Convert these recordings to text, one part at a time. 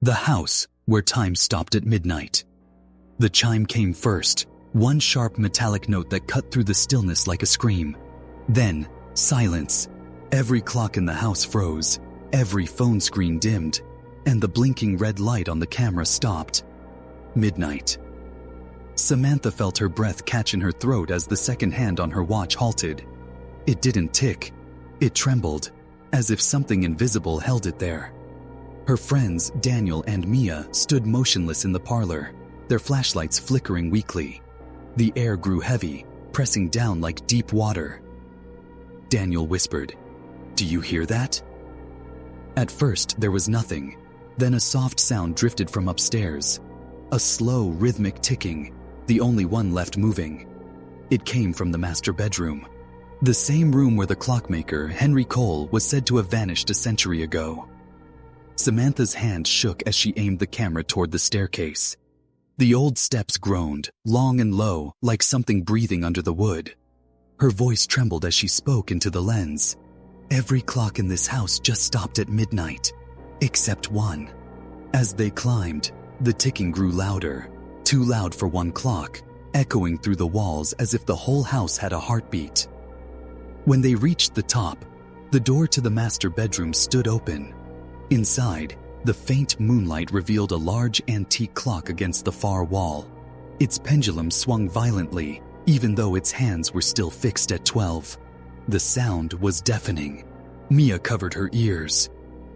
The house where time stopped at midnight. The chime came first, one sharp metallic note that cut through the stillness like a scream. Then, silence. Every clock in the house froze, every phone screen dimmed, and the blinking red light on the camera stopped. Midnight. Samantha felt her breath catch in her throat as the second hand on her watch halted. It didn't tick. It trembled, as if something invisible held it there. Her friends, Daniel and Mia, stood motionless in the parlor, their flashlights flickering weakly. The air grew heavy, pressing down like deep water. Daniel whispered, "Do you hear that?" At first, there was nothing. Then a soft sound drifted from upstairs. A slow, rhythmic ticking, the only one left moving. It came from the master bedroom. The same room where the clockmaker, Henry Cole, was said to have vanished a century ago. Samantha's hand shook as she aimed the camera toward the staircase. The old steps groaned, long and low, like something breathing under the wood. Her voice trembled as she spoke into the lens. Every clock in this house just stopped at midnight, except one. As they climbed, the ticking grew louder, too loud for one clock, echoing through the walls as if the whole house had a heartbeat. When they reached the top, the door to the master bedroom stood open. Inside, the faint moonlight revealed a large antique clock against the far wall. Its pendulum swung violently, even though its hands were still fixed at 12. The sound was deafening. Mia covered her ears.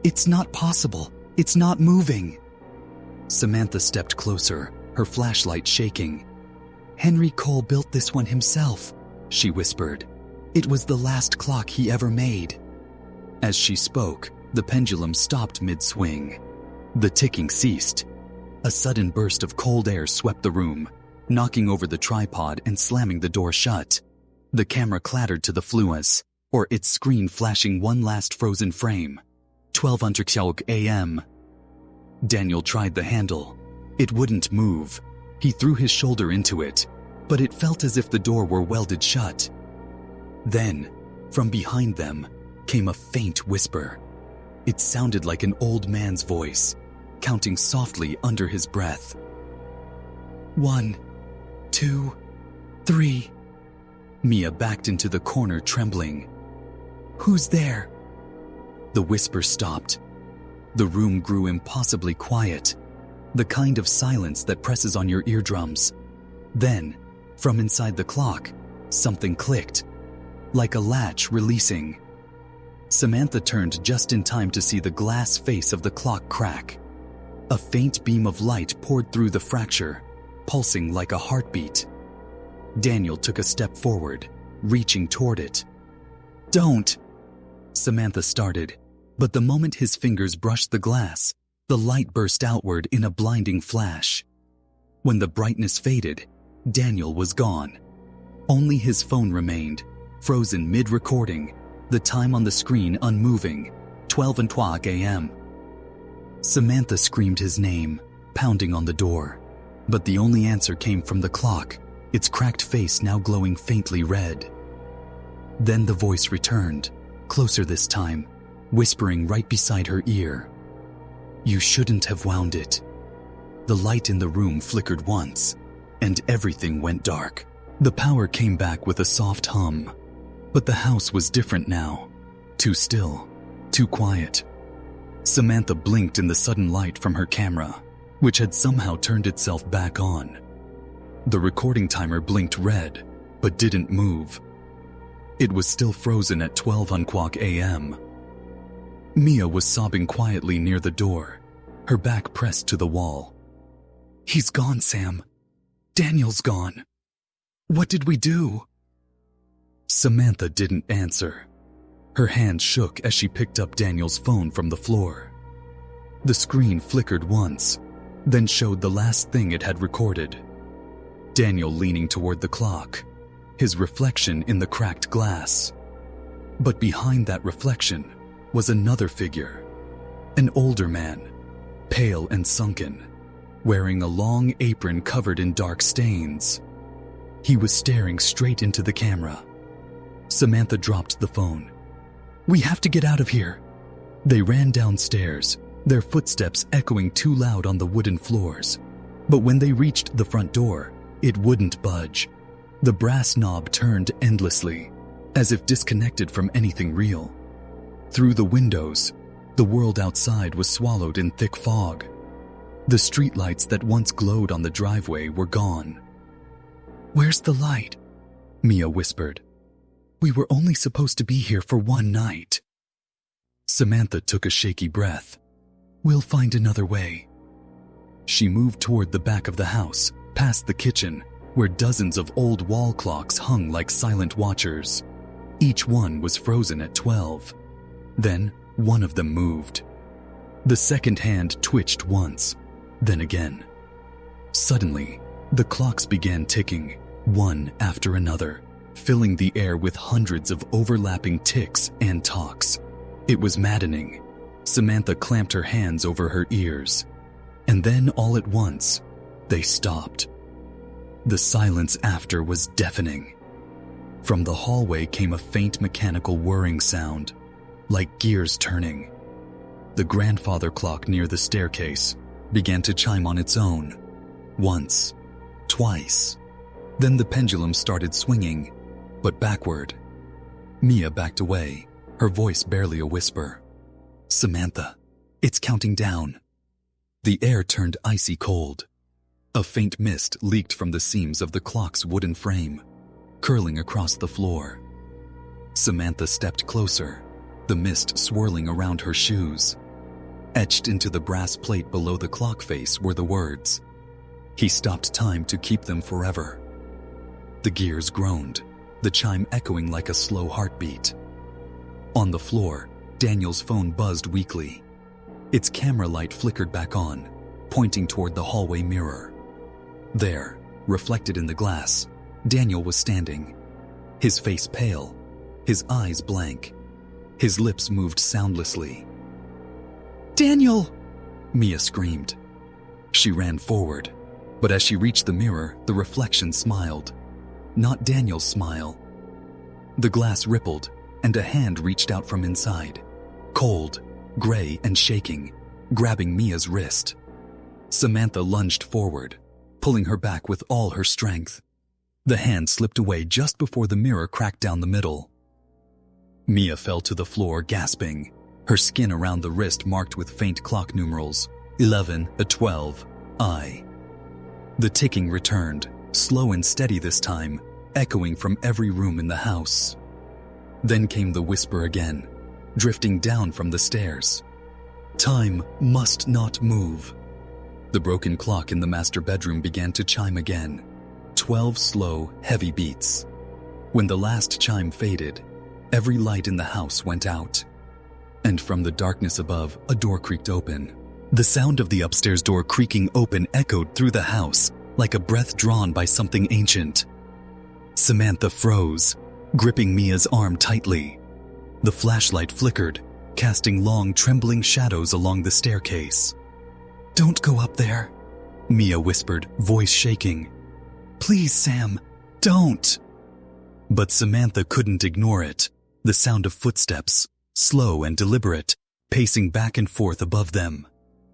"It's not possible. It's not moving." Samantha stepped closer, her flashlight shaking. "Henry Cole built this one himself," she whispered. "It was the last clock he ever made." As she spoke, the pendulum stopped mid-swing. The ticking ceased. A sudden burst of cold air swept the room, knocking over the tripod and slamming the door shut. The camera clattered to the fluas, or its screen flashing one last frozen frame. 12:00 a.m. Daniel tried the handle. It wouldn't move. He threw his shoulder into it, but it felt as if the door were welded shut. Then, from behind them, came a faint whisper. It sounded like an old man's voice, counting softly under his breath. 1, 2, 3. Mia backed into the corner trembling. "Who's there?" The whisper stopped. The room grew impossibly quiet, the kind of silence that presses on your eardrums. Then, from inside the clock, something clicked, like a latch releasing. Samantha turned just in time to see the glass face of the clock crack. A faint beam of light poured through the fracture, pulsing like a heartbeat. Daniel took a step forward, reaching toward it. "Don't!" Samantha started, but the moment his fingers brushed the glass, the light burst outward in a blinding flash. When the brightness faded, Daniel was gone. Only his phone remained, frozen mid-recording, the time on the screen unmoving, 12:00 a.m. Samantha screamed his name, pounding on the door, but the only answer came from the clock, its cracked face now glowing faintly red. Then the voice returned, closer this time, whispering right beside her ear. "You shouldn't have wound it." The light in the room flickered once, and everything went dark. The power came back with a soft hum. But the house was different now. Too still, too quiet. Samantha blinked in the sudden light from her camera, which had somehow turned itself back on. The recording timer blinked red, but didn't move. It was still frozen at 12:00 a.m. Mia was sobbing quietly near the door, her back pressed to the wall. "He's gone, Sam. Daniel's gone. What did we do?" Samantha didn't answer. Her hand shook as she picked up Daniel's phone from the floor. The screen flickered once, then showed the last thing it had recorded. Daniel leaning toward the clock, his reflection in the cracked glass. But behind that reflection was another figure, an older man, pale and sunken, wearing a long apron covered in dark stains. He was staring straight into the camera. Samantha dropped the phone. "We have to get out of here." They ran downstairs, their footsteps echoing too loud on the wooden floors. But when they reached the front door, it wouldn't budge. The brass knob turned endlessly, as if disconnected from anything real. Through the windows, the world outside was swallowed in thick fog. The streetlights that once glowed on the driveway were gone. "Where's the light?" Mia whispered. "We were only supposed to be here for one night." Samantha took a shaky breath. "We'll find another way." She moved toward the back of the house, past the kitchen, where dozens of old wall clocks hung like silent watchers. Each one was frozen at 12. Then one of them moved. The second hand twitched once, then again. Suddenly, the clocks began ticking, one after another, filling the air with hundreds of overlapping ticks and talks. It was maddening. Samantha clamped her hands over her ears. And then all at once, they stopped. The silence after was deafening. From the hallway came a faint mechanical whirring sound, like gears turning. The grandfather clock near the staircase began to chime on its own. Once, twice. Then the pendulum started swinging, but backward. Mia backed away, her voice barely a whisper. "Samantha, it's counting down." The air turned icy cold. A faint mist leaked from the seams of the clock's wooden frame, curling across the floor. Samantha stepped closer, the mist swirling around her shoes. Etched into the brass plate below the clock face were the words, "He stopped time to keep them forever." The gears groaned, the chime echoing like a slow heartbeat. On the floor, Daniel's phone buzzed weakly. Its camera light flickered back on, pointing toward the hallway mirror. There, reflected in the glass, Daniel was standing, his face pale, his eyes blank. His lips moved soundlessly. "Daniel!" Mia screamed. She ran forward, but as she reached the mirror, the reflection smiled. Not Daniel's smile. The glass rippled, and a hand reached out from inside, cold, gray, and shaking, grabbing Mia's wrist. Samantha lunged forward, pulling her back with all her strength. The hand slipped away just before the mirror cracked down the middle. Mia fell to the floor, gasping, her skin around the wrist marked with faint clock numerals, 11, a 12, I. The ticking returned, slow and steady this time, echoing from every room in the house. Then came the whisper again, drifting down from the stairs. "Time must not move." The broken clock in the master bedroom began to chime again, 12 slow, heavy beats. When the last chime faded, every light in the house went out. And from the darkness above, a door creaked open. The sound of the upstairs door creaking open echoed through the house, like a breath drawn by something ancient. Samantha froze, gripping Mia's arm tightly. The flashlight flickered, casting long, trembling shadows along the staircase. "Don't go up there," Mia whispered, voice shaking. "Please, Sam, don't." But Samantha couldn't ignore it. The sound of footsteps, slow and deliberate, pacing back and forth above them.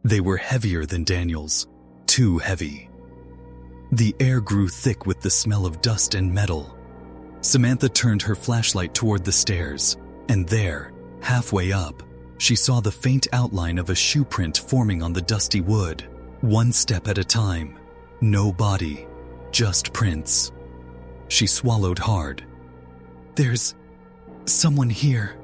They were heavier than Daniel's, too heavy. The air grew thick with the smell of dust and metal. Samantha turned her flashlight toward the stairs, and there, halfway up, she saw the faint outline of a shoe print forming on the dusty wood, one step at a time. No body, just prints. She swallowed hard. "There's someone here."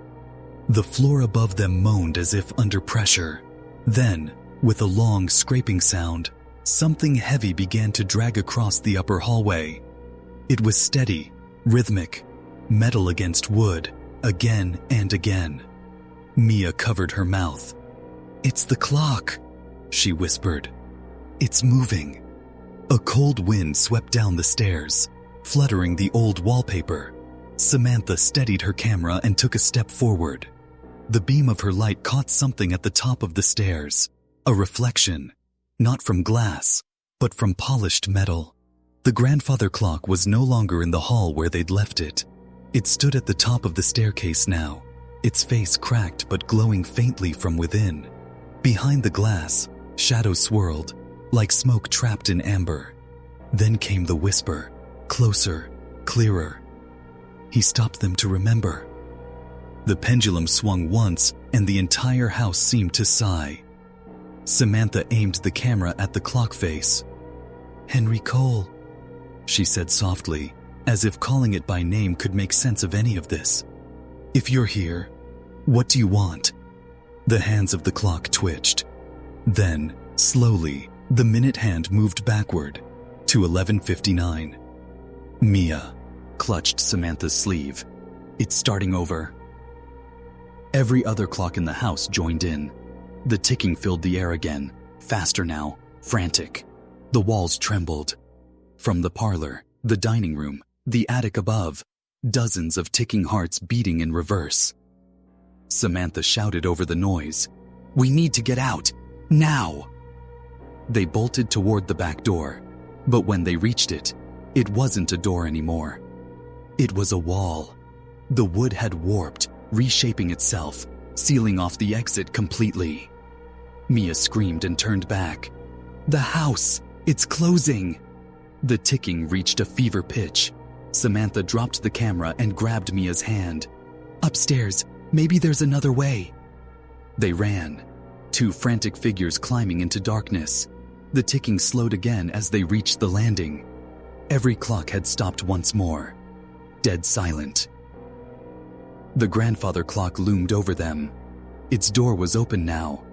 The floor above them moaned as if under pressure. Then, with a long scraping sound, something heavy began to drag across the upper hallway. It was steady, rhythmic, metal against wood, again and again. Mia covered her mouth. "It's the clock," she whispered. "It's moving." A cold wind swept down the stairs, fluttering the old wallpaper. Samantha steadied her camera and took a step forward. The beam of her light caught something at the top of the stairs, a reflection, not from glass, but from polished metal. The grandfather clock was no longer in the hall where they'd left it. It stood at the top of the staircase now, its face cracked but glowing faintly from within. Behind the glass, shadows swirled, like smoke trapped in amber. Then came the whisper, closer, clearer. He stopped them to remember. The pendulum swung once, and the entire house seemed to sigh. Samantha aimed the camera at the clock face. "Henry Cole," she said softly, as if calling it by name could make sense of any of this. "If you're here, what do you want?" The hands of the clock twitched. Then, slowly, the minute hand moved backward to 11:59. Mia clutched Samantha's sleeve. "It's starting over." Every other clock in the house joined in. The ticking filled the air again, faster now, frantic. The walls trembled. From the parlor, the dining room, the attic above, dozens of ticking hearts beating in reverse. Samantha shouted over the noise, "We need to get out, now!" They bolted toward the back door, but when they reached it, it wasn't a door anymore. It was a wall. The wood had warped, reshaping itself, sealing off the exit completely. Mia screamed and turned back. "The house! It's closing!" The ticking reached a fever pitch. Samantha dropped the camera and grabbed Mia's hand. "Upstairs, maybe there's another way." They ran, two frantic figures climbing into darkness. The ticking slowed again as they reached the landing. Every clock had stopped once more, dead silent. The grandfather clock loomed over them. Its door was open now.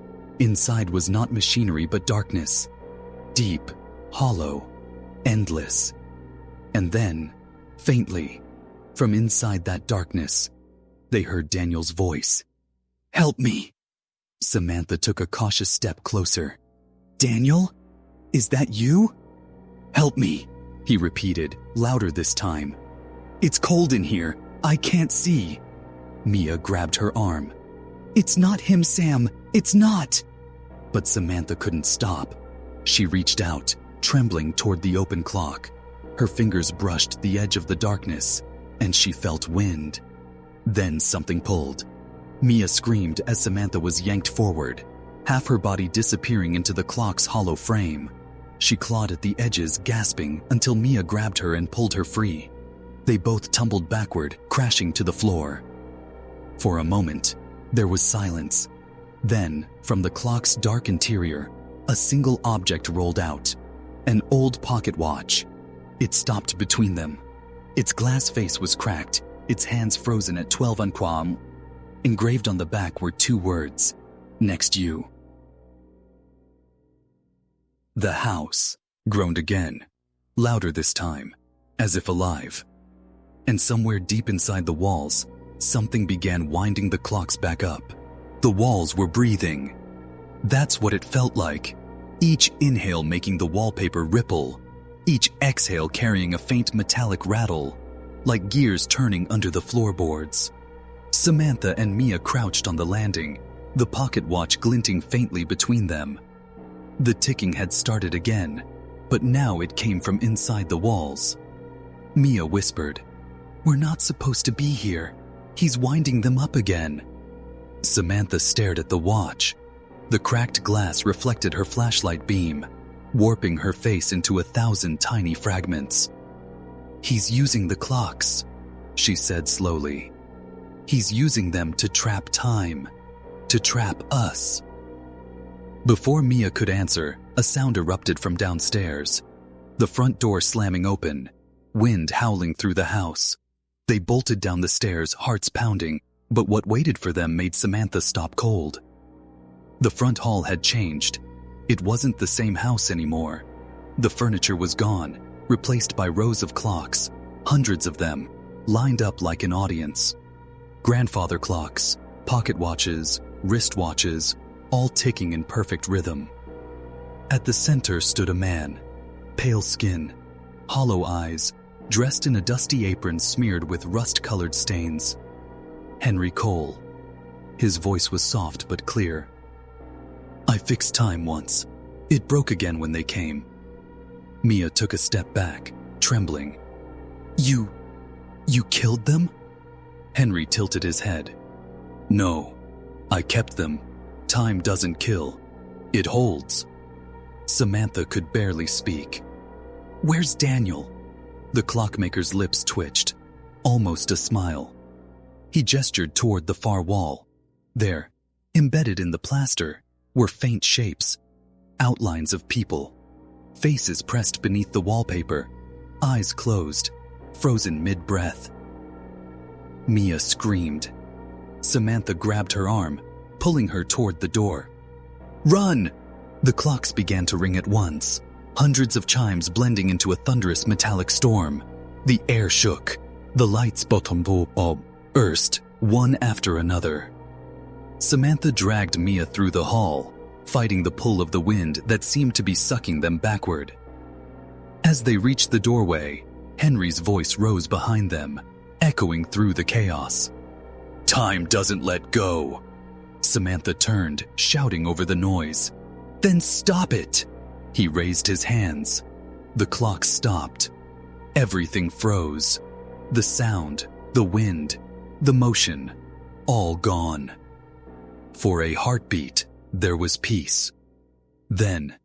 Inside was not machinery but darkness. Deep, hollow, endless. And then, faintly, from inside that darkness, they heard Daniel's voice. "Help me!" Samantha took a cautious step closer. "Daniel? Is that you?" "Help me," he repeated, louder this time. "It's cold in here. I can't see." Mia grabbed her arm. "It's not him, Sam. It's not." But Samantha couldn't stop. She reached out, trembling toward the open clock. Her fingers brushed the edge of the darkness, and she felt wind. Then something pulled. Mia screamed as Samantha was yanked forward, half her body disappearing into the clock's hollow frame. She clawed at the edges, gasping, until Mia grabbed her and pulled her free. They both tumbled backward, crashing to the floor. For a moment, there was silence. Then, from the clock's dark interior, a single object rolled out. An old pocket watch. It stopped between them. Its glass face was cracked, its hands frozen at 12 unquam. Engraved on the back were two words, "Next you." The house groaned again, louder this time, as if alive. And somewhere deep inside the walls, something began winding the clocks back up. The walls were breathing. That's what it felt like. Each inhale making the wallpaper ripple, each exhale carrying a faint metallic rattle, like gears turning under the floorboards. Samantha and Mia crouched on the landing, the pocket watch glinting faintly between them. The ticking had started again, but now it came from inside the walls. Mia whispered, "We're not supposed to be here. He's winding them up again." Samantha stared at the watch. The cracked glass reflected her flashlight beam, warping her face into 1,000 tiny fragments. "He's using the clocks," she said slowly. "He's using them to trap time, to trap us." Before Mia could answer, a sound erupted from downstairs. The front door slamming open, wind howling through the house. They bolted down the stairs, hearts pounding, but what waited for them made Samantha stop cold. The front hall had changed. It wasn't the same house anymore. The furniture was gone, replaced by rows of clocks, hundreds of them, lined up like an audience. Grandfather clocks, pocket watches, wristwatches, all ticking in perfect rhythm. At the center stood a man, pale skin, hollow eyes, dressed in a dusty apron smeared with rust-colored stains. Henry Cole. His voice was soft but clear. "I fixed time once. It broke again when they came." Mia took a step back, trembling. You killed them?" Henry tilted his head. "No, I kept them. Time doesn't kill. It holds. Samantha could barely speak. Where's Daniel? The clockmaker's lips twitched, almost a smile. He gestured toward the far wall. There, embedded in the plaster, were faint shapes, outlines of people, faces pressed beneath the wallpaper, eyes closed, frozen mid-breath. Mia screamed. Samantha grabbed her arm, pulling her toward the door. Run! The clocks began to ring at once, hundreds of chimes blending into a thunderous metallic storm. The air shook. The lights burst, one after another. Samantha dragged Mia through the hall, fighting the pull of the wind that seemed to be sucking them backward. As they reached the doorway, Henry's voice rose behind them, echoing through the chaos. Time doesn't let go. Samantha turned, shouting over the noise. Then stop it! He raised his hands. The clock stopped. Everything froze. The sound, the wind, the motion, all gone. For a heartbeat, there was peace. Then,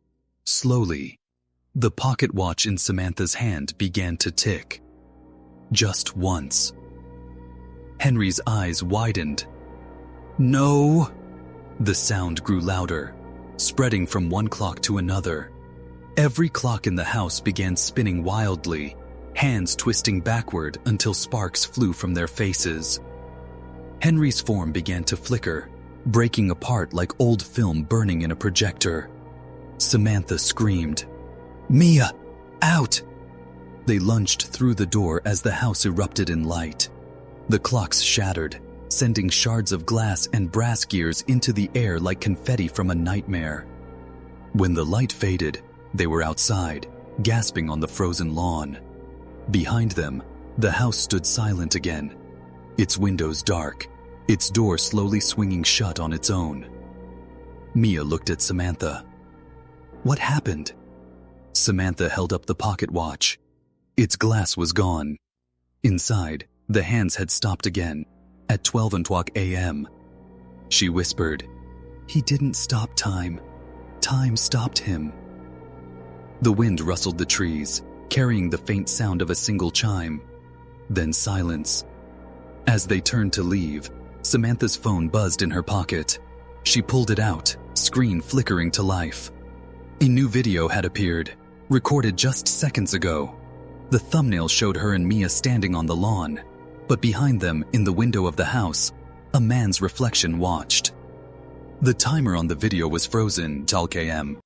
slowly, the pocket watch in Samantha's hand began to tick. Just once. Henry's eyes widened. No! The sound grew louder, spreading from one clock to another. Every clock in the house began spinning wildly, hands twisting backward until sparks flew from their faces. Henry's form began to flicker, breaking apart like old film burning in a projector. Samantha screamed, Mia, out! They lunged through the door as the house erupted in light. The clocks shattered, sending shards of glass and brass gears into the air like confetti from a nightmare. When the light faded, they were outside, gasping on the frozen lawn. Behind them, the house stood silent again, its windows dark, its door slowly swinging shut on its own. Mia looked at Samantha. What happened? Samantha held up the pocket watch. Its glass was gone. Inside, the hands had stopped again, at 12:00 a.m. She whispered, He didn't stop time. Time stopped him. The wind rustled the trees, carrying the faint sound of a single chime. Then silence. As they turned to leave, Samantha's phone buzzed in her pocket. She pulled it out, screen flickering to life. A new video had appeared, recorded just seconds ago. The thumbnail showed her and Mia standing on the lawn, but behind them, in the window of the house, a man's reflection watched. The timer on the video was frozen, 12 km.